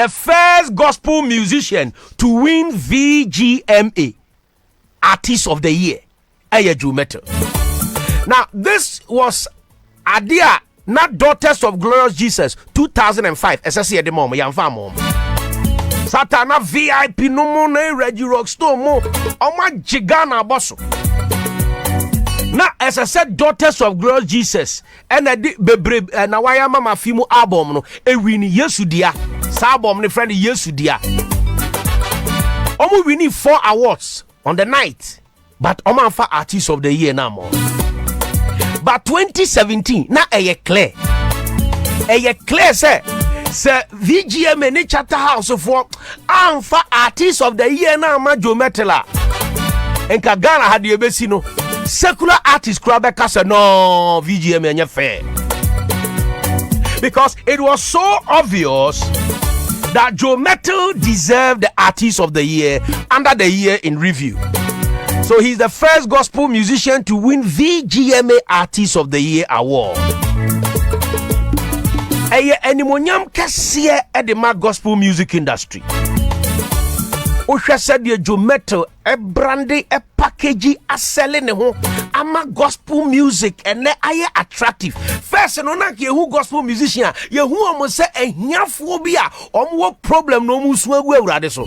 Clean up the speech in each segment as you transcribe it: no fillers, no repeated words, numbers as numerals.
a first gospel musician to win VGMA Artist of the Year. Ye Mettle. Now, this was Adia, not Daughters of Glorious Jesus, 2005. SSC at the moment, young family. Satana VIP no more, Reggie Rockstone more. Oh my Gigana Bosso. Now, as I said, Daughters of Glorious Jesus, and I did Bebre and Awaya Mama Fimo album, no, a winning Yesudia, Sabom, the friend Yesudia. We need 4 awards on the night, but Omanfa Artist of the Year now more. But 2017, now a clear, say VGM in Chatter House for Anfa Artist of the Year now, Majo Metella. And Kagana had the Besino. Secular artist Krabeka said no VGM and fair. Because it was so obvious that Joe Mettle deserved the Artist of the Year under the year in review. So he's the first gospel musician to win VGMA Artist of the Year award. Eye animonyam kasiye at the gospel music industry. Osha said the Joe Mettle a brandy a package a selling ho ama gospel music and aye attractive. First no na ke who gospel musician ye who almost say a hiafo bia omo problem no mu so agu awurade so.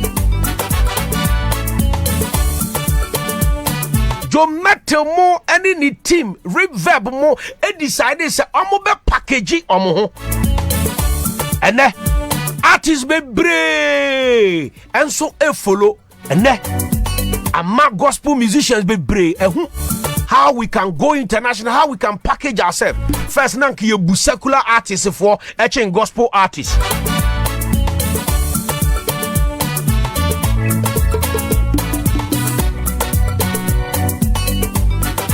Joe Mettle mo any ni team reverb mo e decide say omo be package omo ho. And artists be brave and so a follow and ama gospel musicians be brave and how we can go international, how we can package ourselves. First nanki you secular artists for etching gospel artists.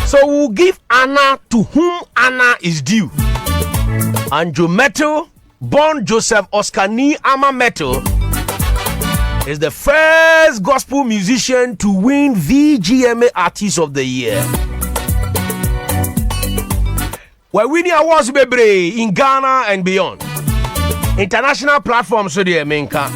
So we'll give honor to whom honor is due. And Joe Mettle, born Joseph Oscar Ni Ama Mettle, is the first gospel musician to win VGMA Artist of the Year. We're winning awards baby in Ghana and beyond. International platforms so the America.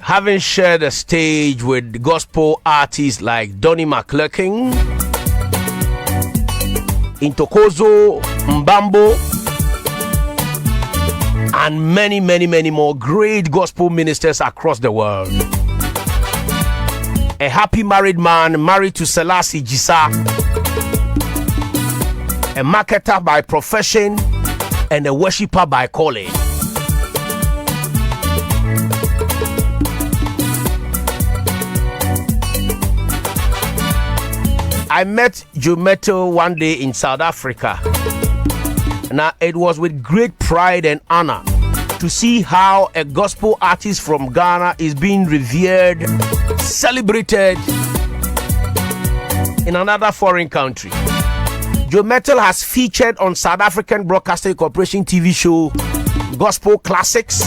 Having shared a stage with gospel artists like Donnie McClurkin, Intokozo, Mbambo, and many more great gospel ministers across the world. A happy married man married to Selassie Jisa, a marketer by profession and a worshipper by calling. I met Joe Mettle one day in South Africa. Now, it was with great pride and honor to see how a gospel artist from Ghana is being revered, celebrated in another foreign country. Joe Mettle has featured on South African Broadcasting Corporation TV show Gospel Classics.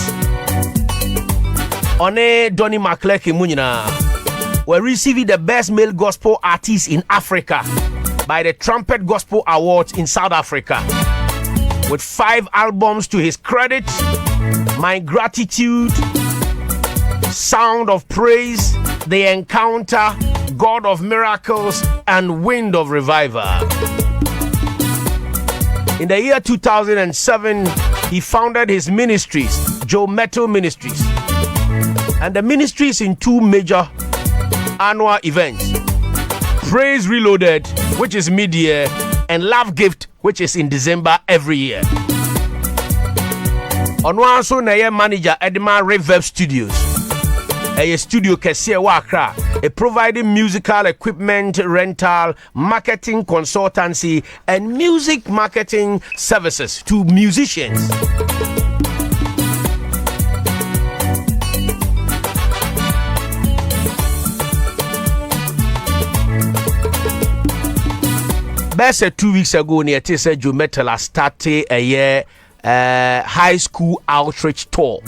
On a Donnie McClurkin Munina. We're receiving the best male gospel artist in Africa by the Trumpet Gospel Awards in South Africa. With 5 albums to his credit, My Gratitude, Sound of Praise, The Encounter, God of Miracles, and Wind of Revival. In the year 2007, he founded his ministries, Joe Mettle Ministries. And the ministries in 2 major annual events: Praise Reloaded, which is mid-year, and Love Gift, which is in December every year. On one so na manager Edema Reverb Studios, a studio kesiye wakra, a providing musical equipment rental, marketing consultancy, and music marketing services to musicians. Best 2 weeks ago, near Tessa Joe Mettle started a year high school outreach tour.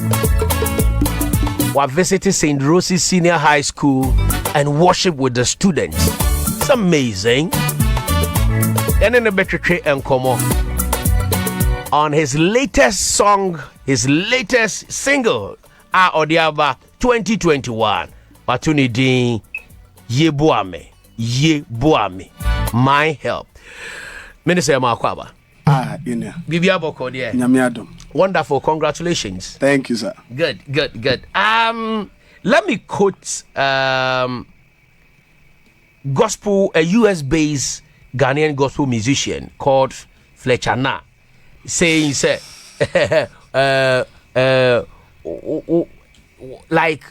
We visited St. Rose's Senior High School and worship with the students. It's amazing. And then the better and come on his latest song, his latest single, Odiaba 2021. Patunidi Ye Obua Mi, Ye Obua Mi, my help. Minister Makwaba. Bibia Boko dear. Nyamiadom. Wonderful, congratulations. Thank you, sir. Good. Let me quote gospel, a US-based Ghanaian gospel musician called Fletcher Na, saying, like,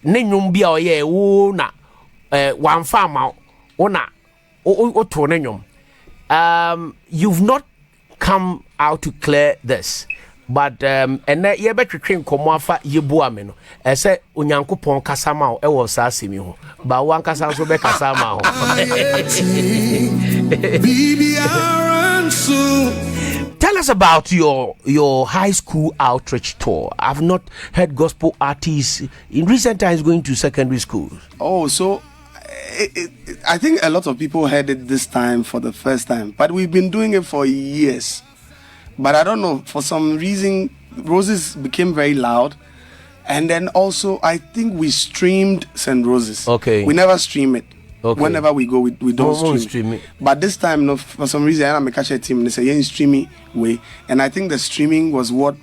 nenyum bia oye wo na wan farmer ona o to nenyum. You've not come out to clear this, but and ye better train komo afa Ye Obua Mi no e say onyankopon kasama o e wo sa asemi ho ba wan kasa so be kasama ho. Tell us about your high school outreach tour. I've not heard gospel artists in recent times going to secondary schools. Oh, so I think a lot of people heard it this time for the first time, but we've been doing it for years. But I don't know, for some reason, Roses became very loud. And then also, I think we streamed St. Roses. Okay. We never stream it. Okay. Whenever we go, we don't stream it. But this time, no, for some reason, I'm a catcher team. They say, yeah, streaming way. And I think the streaming was what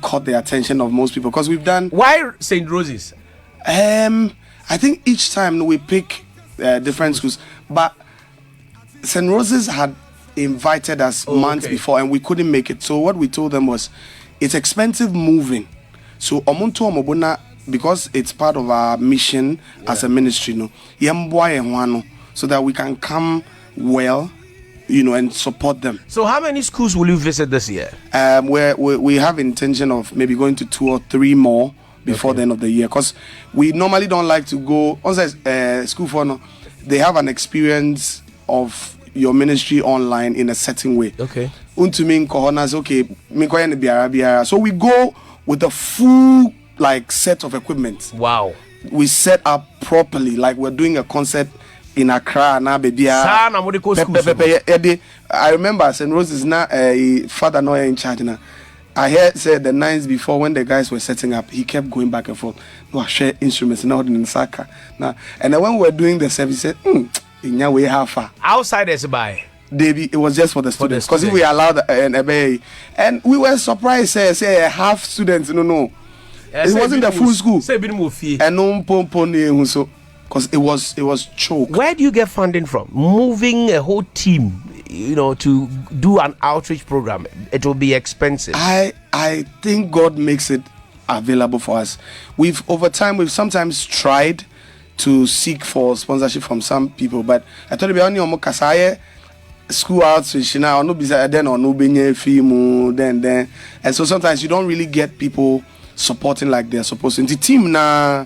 caught the attention of most people. Because we've done... Why St. Roses? I think each time we pick different schools. But St. Roses had invited us months before and we couldn't make it. So what we told them was, it's expensive moving. So Omuntu Omobuna, because it's part of our mission as a ministry, so that we can come well, and support them. So how many schools will you visit this year? We have intention of maybe going to 2 or 3 more before the end of the year, because we normally don't like to go school for no, they have an experience of your ministry online in a certain way. Okay. So we go with a full set of equipment. Wow. We set up properly, like we're doing a concert in Accra now, baby. I remember St. Rose is now a father no in charge now. I heard said the nights before when the guys were setting up, he kept going back and forth. No, I share instruments now in Saka. Now, and then when we were doing the service, he said, in your way how far outsiders by Davey, it was just for the students because if we allowed and we were surprised say half students no it wasn't the full school and no so because it was choke. Where do you get funding from? Moving a whole team to do an outreach program, it will be expensive. I think God makes it available for us. Over time we've sometimes tried to seek for sponsorship from some people, but I thought be only kasaye school outreach now no beside then or no benye fee mu then and so sometimes you don't really get people supporting like they're supposed to. The team na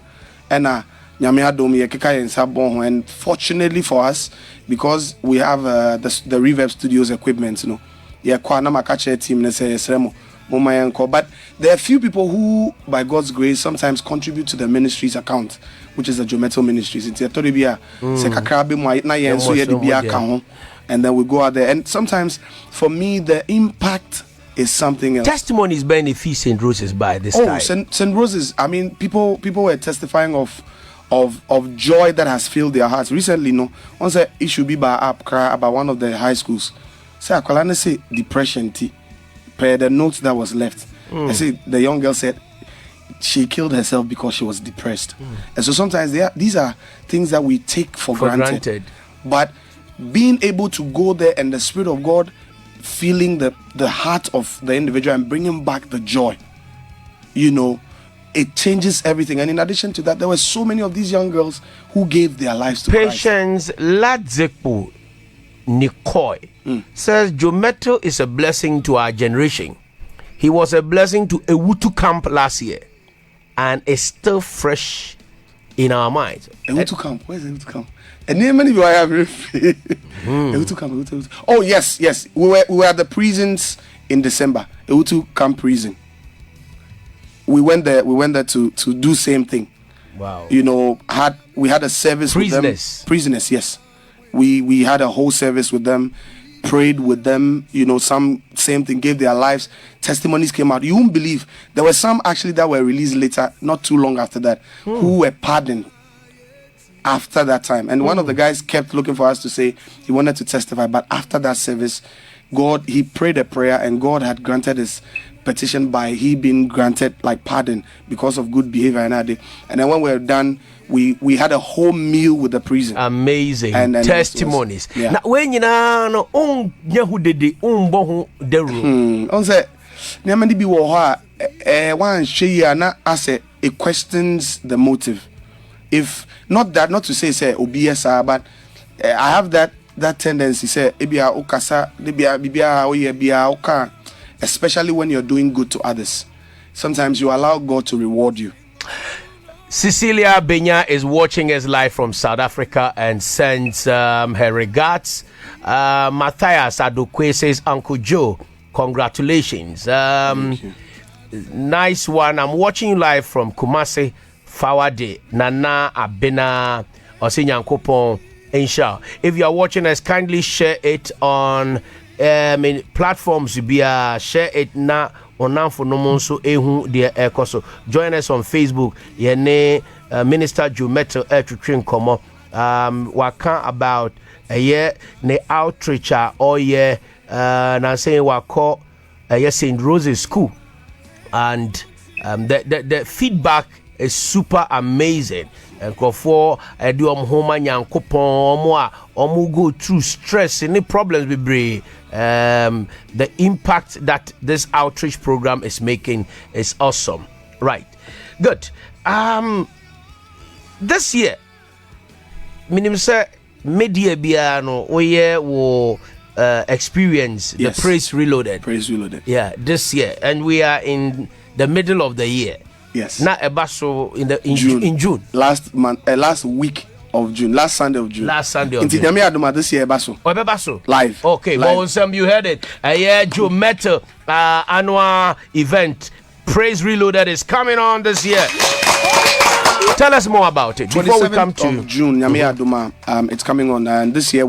and nyame adom ye keka yen sabon, and fortunately for us because we have the Reverb Studios equipment ye kwa na makache team ne say esremo. But there are a few people who, by God's grace, sometimes contribute to the ministry's account, which is the Mettle Ministries. And then we go out there. And sometimes, for me, the impact is something else. Testimonies benefit St. Roses by this time. St. Roses, I mean, people were testifying of joy that has filled their hearts. Recently, once an issue be about one of the high schools. Say depression per the notes that was left. I see the young girl said she killed herself because she was depressed. And so sometimes these are things that we take for granted. But being able to go there and the Spirit of God feeling the heart of the individual and bringing back the joy, it changes everything. And in addition to that, there were so many of these young girls who gave their lives to Patience Ladzekpo Nikoi says Mettle is a blessing to our generation. He was a blessing to Ewutu camp last year and is still fresh in our minds. Ewutu camp? Where's Ewutu camp? And many people I have Ewutu camp. Oh yes. We were at the prisons in December. Ewutu camp prison. we went there to do same thing. Wow. You know, we had a service with them. Prisoners, yes. We had a whole service with them, prayed with them, you know, some same thing, gave their lives. Testimonies came out. You won't believe there were some actually that were released later, not too long after that, who were pardoned after that time. And one of the guys kept looking for us to say he wanted to testify, but after that service, he prayed a prayer and God had granted his petition by he being granted like pardon because of good behavior and that day. And then when we were done, we had a whole meal with the prison. Amazing. And testimonies. Yeah. Now when you know who did the room. On say nyamani bi wo ho a one shey na as it questions the motive. If not to say obs but I have that tendency say ebia okasa bibia oye bia oka, especially when you're doing good to others. Sometimes you allow God to reward you. Cecilia Benya is watching us live from South Africa and sends her regards. Matthias Adokwe says, Uncle Joe, congratulations. Nice one. I'm watching you live from Kumasi, Fawade, Nana Abena, Osinyankopon, Inshallah. If you are watching us, kindly share it on platforms. Share it now. For no monso ehu de ekoso. Join us on Facebook. Yene Minister Mettle to train komo. Waka about a year ne outreach or year na saying wako St. Rose's School, and the feedback is super amazing. And for do homa nyankopon omo go through stress any problems we bring. The impact that this outreach program is making is awesome. Right. Good. This year minim say media biano wo experience the Praise Reloaded. Yeah, this year, and we are in the middle of the year. Yes. Not a basso in June. Last week of June. Last Sunday of June. This year basso. Live. Okay. Well, you heard it. Joe Mettle annual event Praise Reloaded is coming on this year. Tell us more about it before we come to June. It's coming on, and this year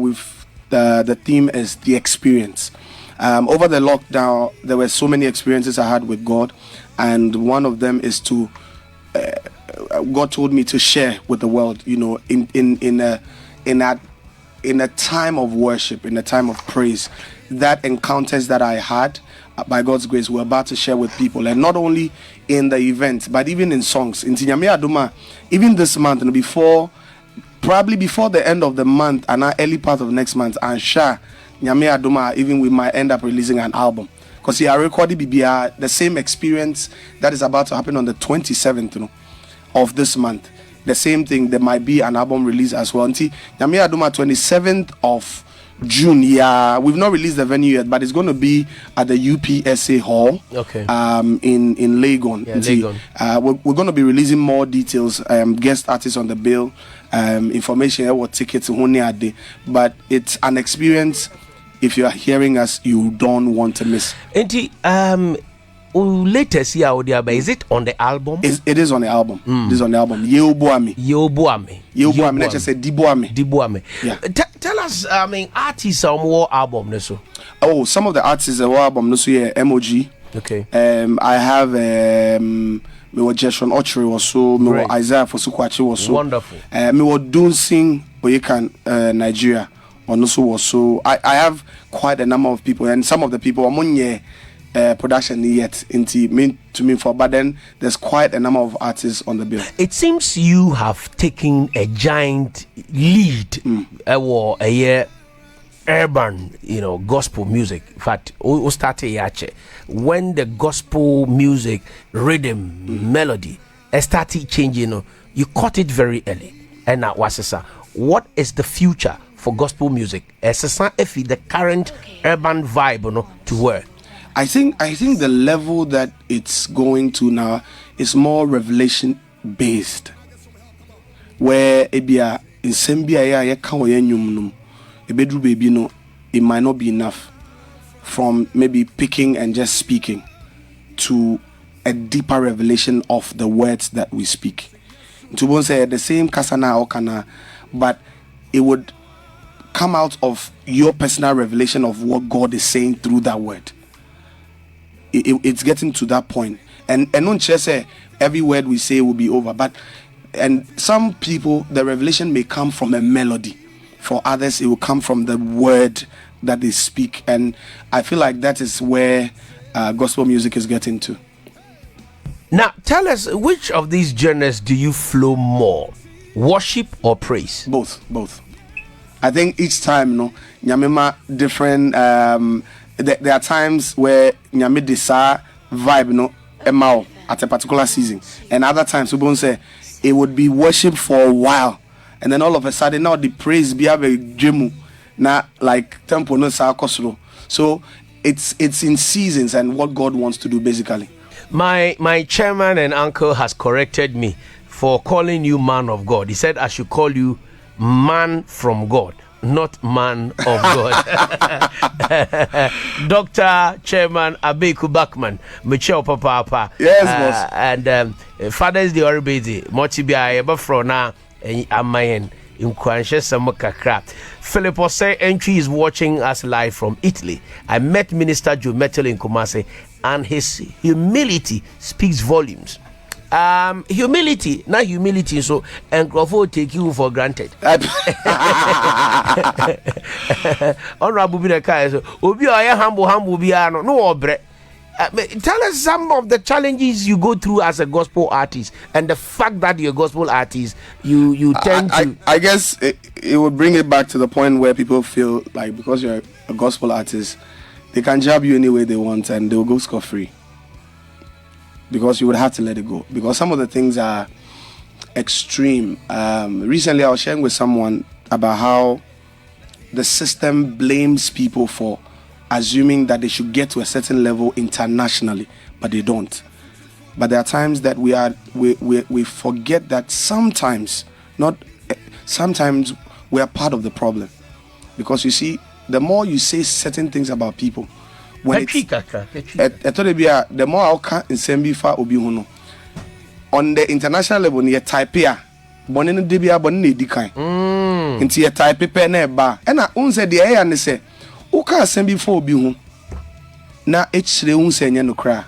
the theme is the experience. Over the lockdown, there were so many experiences I had with God. And one of them is to God told me to share with the world, you know, in a time of worship, in a time of praise, that encounters that I had by God's grace, we're about to share with people, and not only in the event, but even in songs. In Tinyame Aduma, even this month, and probably before the end of the month and early part of next month, and Nyame Aduma, even we might end up releasing an album. Because I recorded BBR, the same experience that is about to happen on the 27th of this month. The same thing, there might be an album release as well. Nyame Aduma 27th of June. Yeah, we've not released the venue yet, but it's going to be at the UPSA Hall. Okay. In Legon. Yeah, Legon. We're going to be releasing more details. Guest artists on the bill, information what tickets to but it's an experience. If you are hearing us, you don't want to miss. Latest year, is it on the album? It is on the album. It is on the album. Ye Obua Mi. Ye Obua Mi. Ye Obua Mi. Let's just say Dibua Mi. Dibua Mi. Yeah. Tell us, artists on what album? Oh, some of the artists on what album? MOG. Okay. I have me was Jeshon Ochre also. Me was Isaiah Fosukwachi also. Wonderful. Me was Dunsing Boyekan Nigeria. So I have quite a number of people, and some of the people are production yet into me for, but then there's quite a number of artists on the bill. It seems you have taken a giant lead or a year urban, gospel music. In fact, we started when the gospel music rhythm melody started changing. You caught it very early, and now what is the future for gospel music? The current urban vibe to work. I think the level that it's going to now is more revelation based, where ebia in sembia ya kawo nyum ebedru baby no, it might not be enough from maybe picking and just speaking to a deeper revelation of the words that we speak. To won't say the same kasana or kana, but it would come out of your personal revelation of what God is saying through that word. It's getting to that point. And don't just say every word we say will be over. But and some people, the revelation may come from a melody. For others, it will come from the word that they speak. And I feel like that is where gospel music is getting to. Now, tell us, which of these genres do you flow more? Worship or praise? Both. I think each time, Nyamema different. There are times where Nyame desa vibe, emao at a particular season, and other times we won't say it would be worship for a while, and then all of a sudden now the praise be a jemu, na like tempo no sa kosro. So it's in seasons and what God wants to do basically. My chairman and uncle has corrected me for calling you man of God. He said I should call you man from God, not man of God. Dr. Chairman Abeku Bachman, Michelle Papa. Yes, boss. And Father's Day or busy. Mochibia ever from now Amayen in Kakra. Philip say entry is watching us live from Italy. I met Minister Mettle in Kumasi, and his humility speaks volumes. Humility, not humility, so and Crawford take you for granted. Honorable Binaka, so Obi are humble biano, no obre. Tell us some of the challenges you go through as a gospel artist, and the fact that you're a gospel artist, you tend to. I guess it would bring it back to the point where people feel like because you're a gospel artist, they can jab you any way they want and they'll go scot-free. Because you would have to let it go. Because some of the things are extreme. Recently, I was sharing with someone about how the system blames people for assuming that they should get to a certain level internationally, but they don't. But there are times that we forget that sometimes we are part of the problem. Because you see, the more you say certain things about people, when the more I can in Sembifa Obi Hono on the international level, near Taipei, Bonin Debia Bonin Dikai, into your Taipei neba, and I unse the air and say, Uka Sembifa Obi Hon. Now, it's the unse no cry.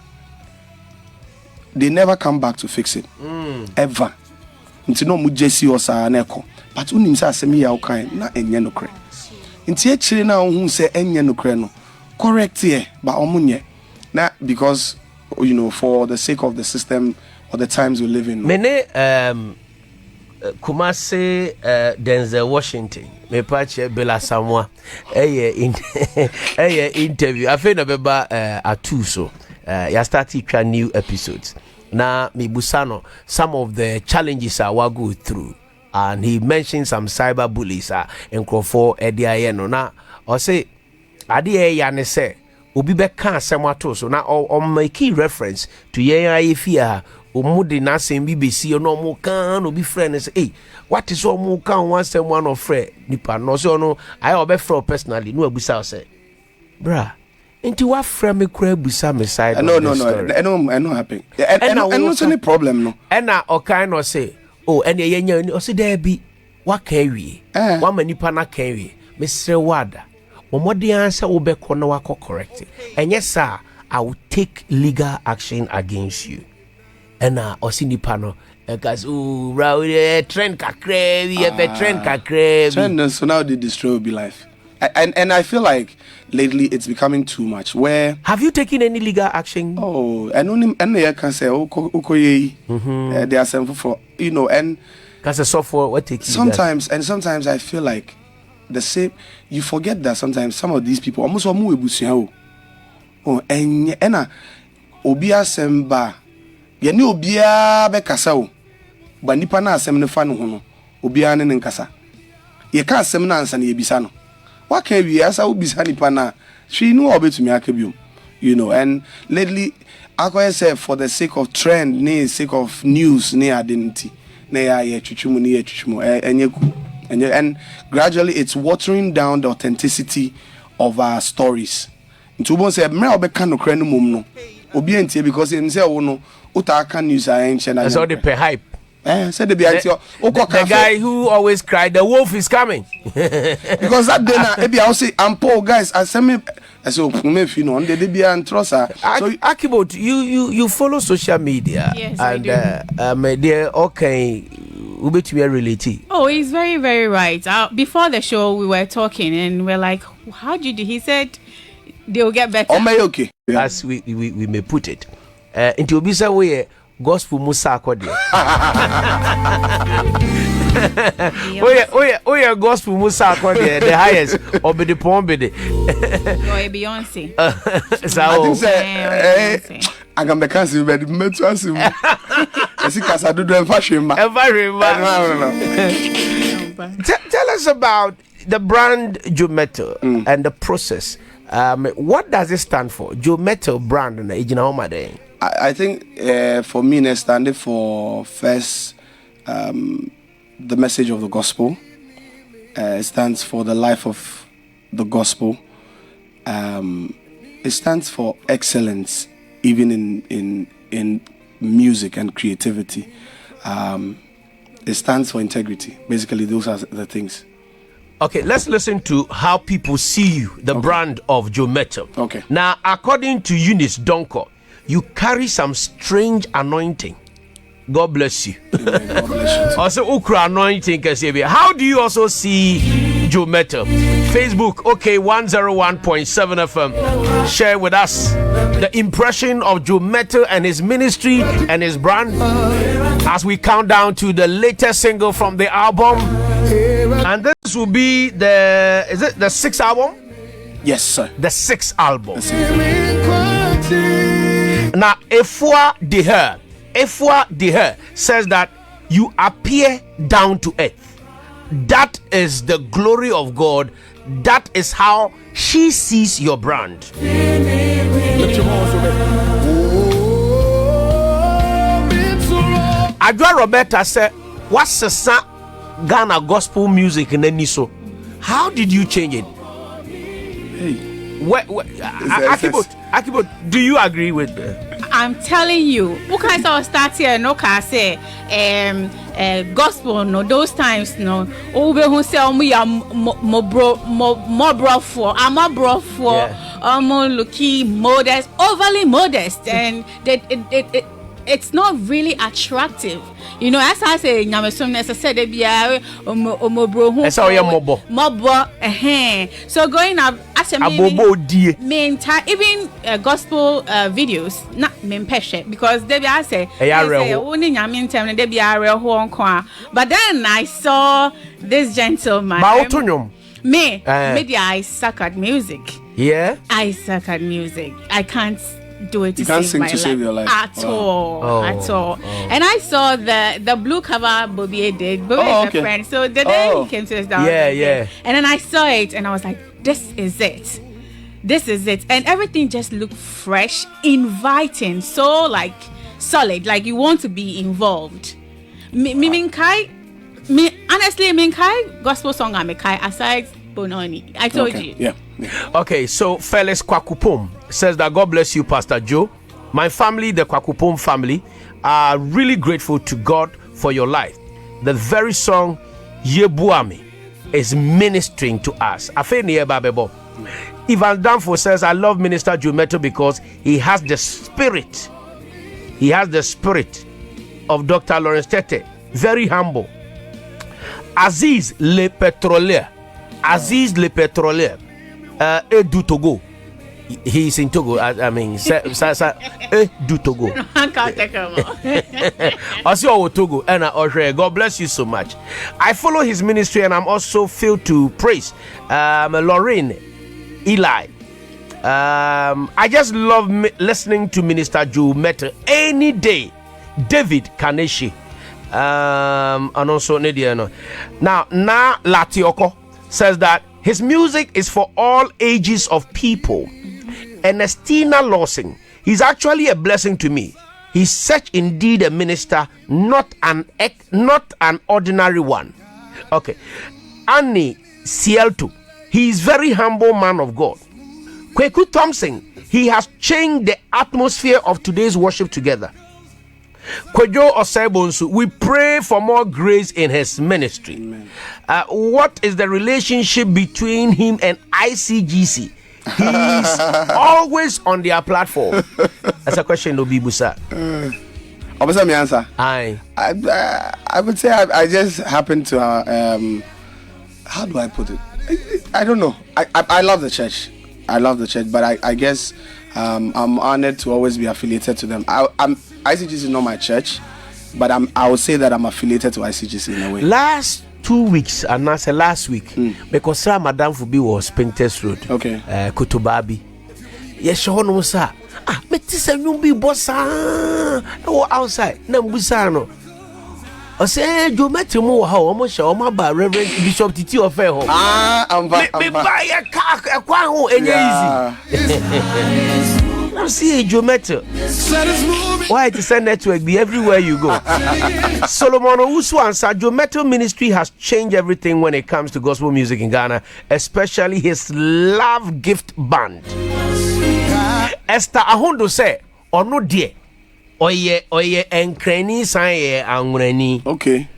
They never come back to fix it, ever. Into no mujesi or sa neko, but unimsa semi yaukai, na enyano cray. Into a chilena unse enyano creno. Correct here, but omunye. Not because for the sake of the system or the times we live in. Mene Kumasi Denzel Washington, me pache Bella Samwa, interview. I feel about atu so. Ya started trying new episodes. Na me busano some of the challenges I will go through, and he mentioned some cyber bullies and Crawford Ediayeno. Na or say. Adi ya ne se obi be kan asem ato so na o make reference to ye ayefia o mudi na asem bi besi no mo kan obi friend say hey what is o mo kan one asem one of friend nipa no so no I obe friend personally no abusa say bra enti wa friend me kura abusa me side no I know happen and no any problem no and na o kind no say oh and ye nya o say there be wa kan wi wa manipa na kan wi me sre wada Omodi answer obeko na wako correct. And yes sir, I will take legal action against you. And osini pano because trend kakre, trend kakre. Trend so now the destroy will be life. And I feel like lately it's becoming too much. Where have you taken any legal action? Oh, and only and they can say there are some for and because the software what take sometimes I feel like the same, you forget that sometimes some of these people almost want to ebusia oh and obia semba ye ni obia be kasa o ba nipa na asem ne fa no ho no obia ne nkasa ye ka asem na ansa ne yebisa no wa ka wi asa obisa nipa na hwi no obetumi aka biom and lately I say for the sake of trend ne sake of news ne identity na ya twetwumu ne ya twetwumu enyeku and gradually it's watering down the authenticity of our stories. Into one say me obeka no kra no mum no obi entie because him say wo no utaka news ayenche na so the hype said the guy who always cried the wolf is coming because that day na ebi I say I'm poor guys I say me so if you know they be and trust so Akibot you follow social media. Yes, and I do. My dear, okay, ubetumi relate. Oh, he's very, very right. Before the show we were talking and we're like, how do you do? He said they'll get better. Oh my okay. Yeah. As we may put it. Into obisa way gospel musa akode. Oh gospel musa akode the highest obi the pombede. Or Beyonce. So I think say I can be cancel but metu asim. I see casa do em fashion ma. Tell us about the brand Ye Mettle and the process. What does it stand for? Ye Mettle brand na ejina homa den. I think for me, it standing for first the message of the gospel. It stands for the life of the gospel. It stands for excellence, even in music and creativity. It stands for integrity. Basically, those are the things. Okay, let's listen to how people see you, the brand of Ye Mettle. Okay. Now, according to Eunice Donko, you carry some strange anointing. God bless you. Amen. God bless you. Also, Ukra anointing. How do you also see Ye Mettle? Facebook, okay, 101.7 FM. Share with us the impression of Ye Mettle and his ministry and his brand as we count down to the latest single from the album. And this will be the sixth album? Yes, sir. The sixth album. Now, Efua Deher says that you appear down to earth. That is the glory of God. That is how she sees your brand. Adwa Roberta said, what's the Ghana gospel music in any so? How did you change it? Hey. Akibot, do you agree with I'm telling you, who can start here? No, can say gospel. No, those times no. Who say more bro for? I'm a bro for. Looking modest, overly modest, and it's not really attractive. You know, as I say, as I said, they be so going up as a main time, even gospel videos, not main peshe, because they be I say only yamin time they be but then I saw this gentleman. Me, maybe I suck at music. Yeah, I suck at music. I can't do it to save your life at all. And I saw the blue cover Bobby did. Bobby is a friend, so the day he came to us down. And then I saw it and I was like, this is it, and everything just looked fresh, inviting, so like solid, like you want to be involved. Honestly, gospel song I'm aside Bononi. I told you. Yeah. Okay, so Felix Kwakupom says that God bless you, Pastor Joe. My family, the Kwakupom family, are really grateful to God for your life. The very song Ye Obua Mi is ministering to us. Ivan Danfo says, I love Minister Ye Mettle because he has the spirit. He has the spirit of Dr. Lawrence Tete. Very humble. Aziz Le Petrolier. Edu Togo. He's in Togo. I mean, Edu Togo. I can't take him. Also, Togo. And God bless you so much. I follow his ministry and I'm also filled to praise. Lorraine, Eli. I just love listening to Minister Ye Mettle any day. David Kaneshi. And also Nediano. Now Latioko says that his music is for all ages of people. Ernestina Lawson, he's actually a blessing to me. He's such indeed a minister, not an ordinary one. Okay. Annie Cielto, he is very humble man of God. Kweku Thompson, he has changed the atmosphere of today's worship together. Kwejo Osebonsu, we pray for more grace in his ministry. What is the relationship between him and ICGC? He's always on their platform. That's a question, Obi Busa. Obviously, my answer. I would say I just happen to. How do I put it? I don't know. I love the church. I love the church, but I guess I'm honored to always be affiliated to them. ICGC is not my church, but I would say that I'm affiliated to ICGC in a way. Last 2 weeks, and I said last week, because Madame Fubi was Painters Road. Okay. Kotobabi. Yes, Shono sir. Metis a new be bossa. Oh, outside. Nambusano. I say, you met him more how almost my bar, Reverend Bishop Titi of Fair. I'm buy a car, a quaho, and easy. Now see Joe Mettle. Why to send network be everywhere you go? Solomon Owusu answered, Joe Mettle ministry has changed everything when it comes to gospel music in Ghana, especially his Love Gift Band. Esther Ahondo say, or no dear. Oye enkrani sanye angrani. Okay.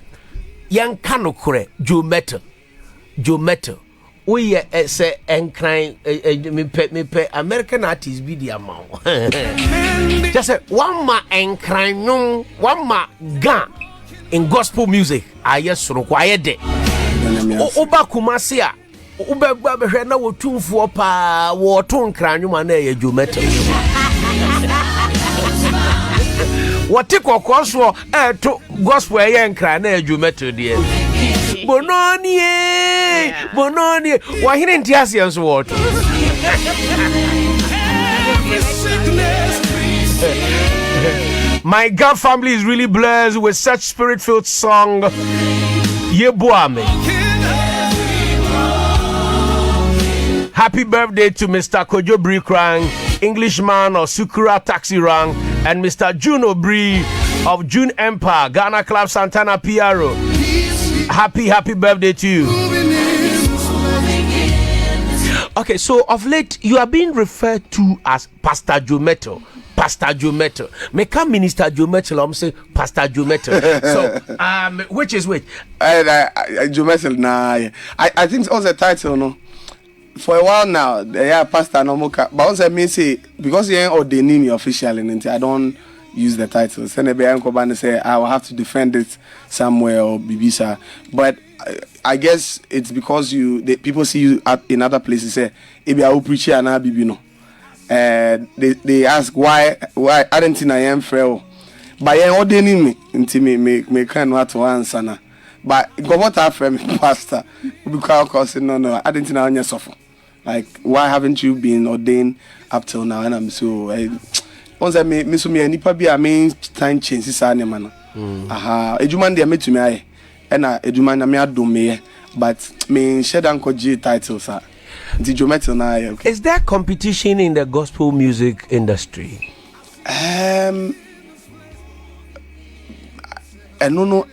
Yan kano kure Joe Mettle. Oye say enkran me pe American artist be the amount. Just say one ma enkran no one ma gan in gospel music. Aye soro kwaye de. Oba Kumasi a oba behwe na wotumfo pa wo to nkran nwuma na ye Joe Mettle. What take or cross to gospel and cry na Joe Mettle dear. Bononi, why he didn't Tiasians what? My God family is really blessed with such spirit-filled song. Ye Obua Mi. Happy birthday to Mr. Kojo Brikrang, Englishman of Sukura Taxi Rang, and Mr. June Obri of June Empire, Ghana Club Santana Piaro. Happy birthday to you. Okay, so of late you are being referred to as Pastor Joe Mettle. Pastor Joe Mettle. May come Minister Joe Mettle, I'm saying Pastor Joe Mettle. So, which is which? Joe Mettle, nah. I think it's also a title, no? For a while now, yeah, Pastor Nomoka. But once I mean say, because you ain't ordaining me officially, I don't use the title. Send a Bianco say I will have to defend it somewhere or Bibisa. But I guess it's because people see you in other places. Say, if I will preach and I Bibino. They ask why I don't think I am frail. But you ordaining me until me kind of to answer now. But go what I friend Pastor because no, I didn't know I suffer. Like, why haven't you been ordained up till now? And I'm so once I me nipa bi a me time change sa ne man. Ejuman dey me to me and ejuman na me adom me, but me share dan koji titles are. Is there competition in the gospel music industry? No,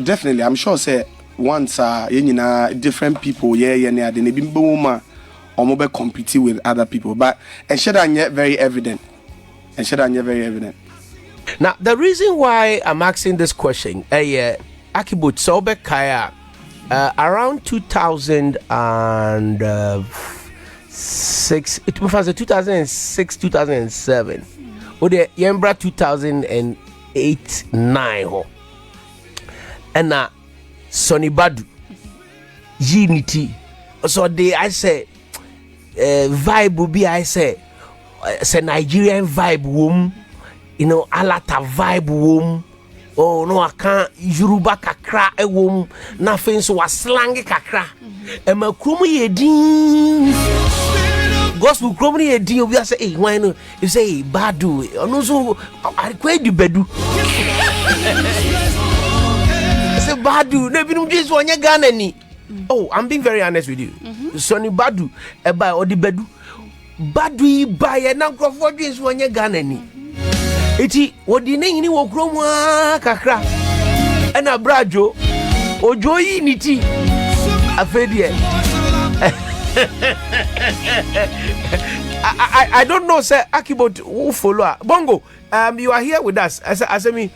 definitely. I'm sure say once different people near the nebimbo or mobile compete with other people, but and share that very evident. Now the reason why I'm asking this question, Akibut Sobe Kaya, around 2006, it was 2006, 2007, or the Yembra 2008-9 and Sonny Badu Unity. So I say vibe will be say Nigerian vibe womb, Alata vibe womb. Oh no, I can't Yoruba kakra womb. Nothing so a slang kakra. And my crummy ye din gospel crummy ye din. We say, hey, why no? You say Badu, no so I quite the bedu. Say Badu, never know this one. You Ghana ni. Oh, I'm being very honest with you. Sonny Badu, buy or the bedu. Badu buy a number of what is one. You Ghana ni. Iti wodi ne yini wo kromwa kakra ena brajo ojo yi niti afedie I don't know, sir. Akibot, who follow? Bongo, you are here with us. As I mean,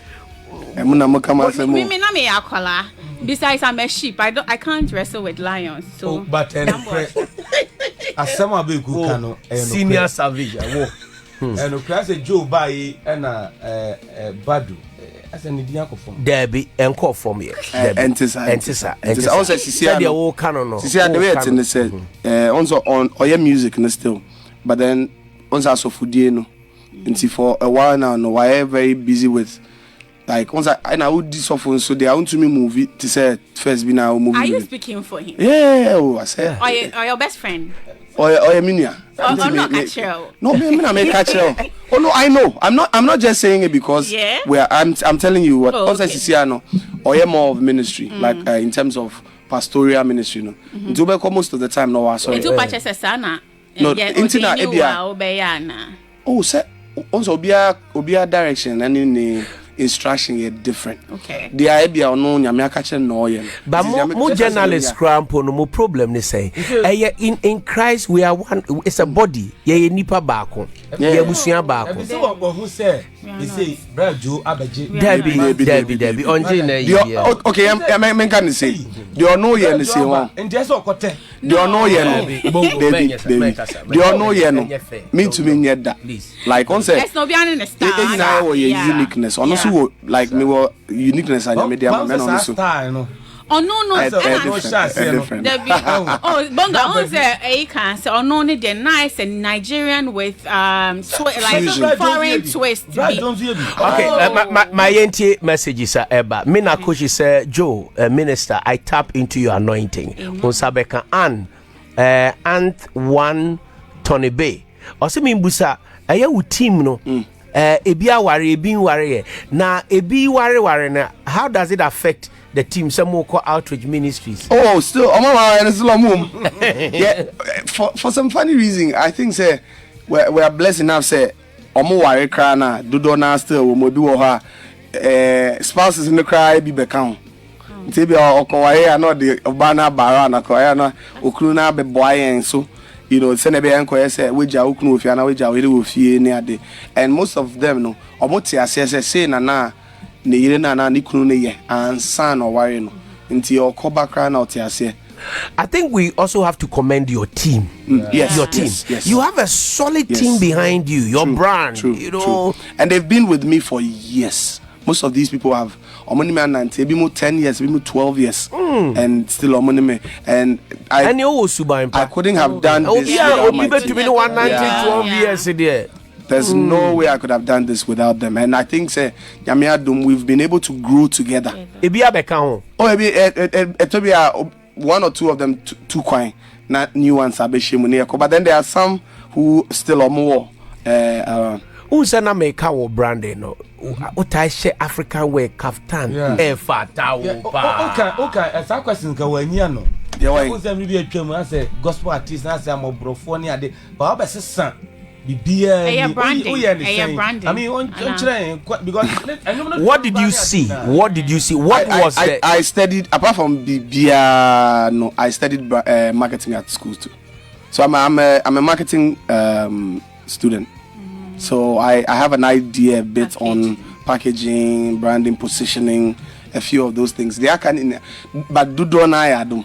besides, I'm a sheep. I can't wrestle with lions. So, but as some of you senior savage. And the class Joe by and Badu. As an Indian from Debbie and call from here. Entisa. Also, she said the old canon. She said the way it said, also on Oye music and still, but then also foodie. And for a while now, no, I am very busy with. Like once I would this often, so they are on to me movie to say first be now movie. Are you speaking for him? Yeah, I said. Or your best friend? Or Minia. Or not catcher. No, me make catcher. Oh no, I know. I'm not just saying it because I'm telling you what. Also, Sisiano, or more of ministry, like in terms of pastoral ministry. No, do most of the time. No, sorry. Do patches sana. No, internet ebia. Oh, sir. Also, obia direction and in the instruction is different. Okay. The idea no nyame catcher no yen. But more journalists crampo no more problem they say. In Christ we are one. It's a body. Ye nipa baako. Ye busia baako. Say what who say? He say brother Joe abeje. Debbie. Onje na. Okay, I can say. You know yen say one. And just okote. You know yen. Baby. You know yen. Me to me yet that. Like on say. There's no behind in the star. Uniqueness. Like me were uniqueness and media men on so. Oh no, different. Oh, Bonga, on say cancer. Oh no, they're nice and Nigerian with like foreign twist. Okay, my NTA messages are eba. Mina coach say Joe, minister, I tap into your anointing. Unsabeka and one Tony Bay. Also mean busa. Aya u team no. Ebi aware ebi nware na ebi ware na how does it affect the team some more outreach ministries? Oh, still yeah, for some funny reason I think say we are blessed enough say omo ware kra na dodo na still we mo bi wo ha spouses in the cry bi beka ho nti bi okoware na de oba na bara na koya na okunu na be boyen so. You know, send a be anko say we ja okunu ofia na we ja we ofie ne ade, and most of them no omote asese say na ne yire na ni kunu ne ye ansa no ware no nti okoba kra na otiase. I think we also have to commend your team. Yes, your team. Yes. You have a solid team behind you. Your brand, true, you know, and they've been with me for years. Most of these people have Omoni man 10 years, 12 years, and still Omoni. And I couldn't have done this. Yeah, to be 12 years there. There's no way I could have done this without them. And I think say Yamiadum, we've been able to grow together. One or two of them too quiet, not new ones. But then there are some who still are more. Unsana make our branding no. Utai she African wear kaftan. Fata okay. As a question ka wanya no. Yeah, why? Who say me be atwam I say gospel artist na say amobrofo ne ade. But obesesa bibia branding. I mean because what did you see? What was that? I studied apart from bibia no. I studied marketing at school too. So I'm a marketing student. So I have an idea a bit on packaging, branding, positioning, a few of those things. They are but Dudona Adam.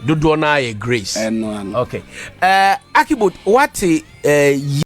Dudona Grace. And okay. Akibut, what